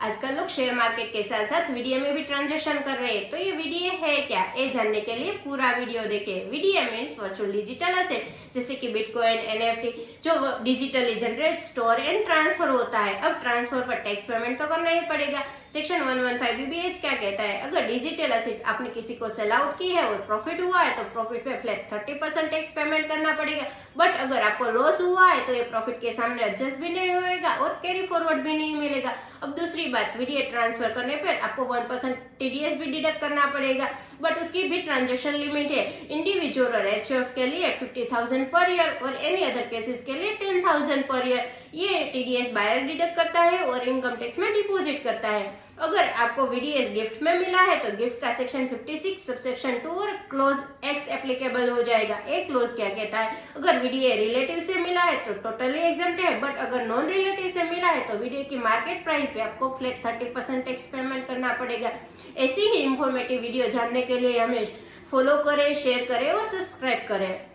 आजकल लोग share market के साथ साथ वीडियो में भी ट्रांजेक्शन कर रहे हैं, तो ये वीडियो है क्या, ये जानने के लिए पूरा वीडियो देखें। Video means virtual digital asset, जैसे कि बिटकॉइन, एनएफटी, जो digitally generate, store and transfer होता है। अब ट्रांसफर पर टैक्स पेमेंट तो करना ही पड़ेगा। सेक्शन 115 बीबीएच क्या कहता है, अगर डिजिटल एसेट आपने किसी को सेल आउट की है और प्रॉफिट हुआ है तो प्रॉफिट पे फ्लैट 30% टैक्स पेमेंट करना पड़ेगा। बट अगर आपको लॉस हुआ है तो ये प्रॉफिट के सामने एडजस्ट भी नहीं होएगा और कैरी फॉरवर्ड भी नहीं मिलेगा। अब दूसरी बात, वीडियो ट्रांसफर करने पर आपको 1% टीडीएस भी डिडक्ट करना पड़ेगा, बट उसकी भी ट्रांजेक्शन लिमिट है। इंडिविजुअल और एचयूएफ के लिए 50,000 पर ईयर और एनी अदर केसेस के लिए 10,000 पर ईयर। ये टीडीएस बायर डिडक्ट करता है और इनकम टैक्स में डिपॉजिट करता है। अगर आपको वीडीएस गिफ्ट में मिला है तो गिफ्ट का सेक्शन 56 सबसेक्शन 2 और क्लोज एक्स एप्लीकेबल हो जाएगा। एक क्लोज क्या कहता है, अगर वीडियो रिलेटिव से मिला है तो टोटली एग्जम्प्ट है, बट अगर नॉन रिलेटिव से मिला है तो वीडियो की मार्केट प्राइस पे आपको फ्लैट 30% टैक्स पेमेंट करना पड़ेगा। ऐसी ही इंफॉर्मेटिव वीडियो जानने के लिए हमें फॉलो करें, शेयर करें और सब्सक्राइब करें।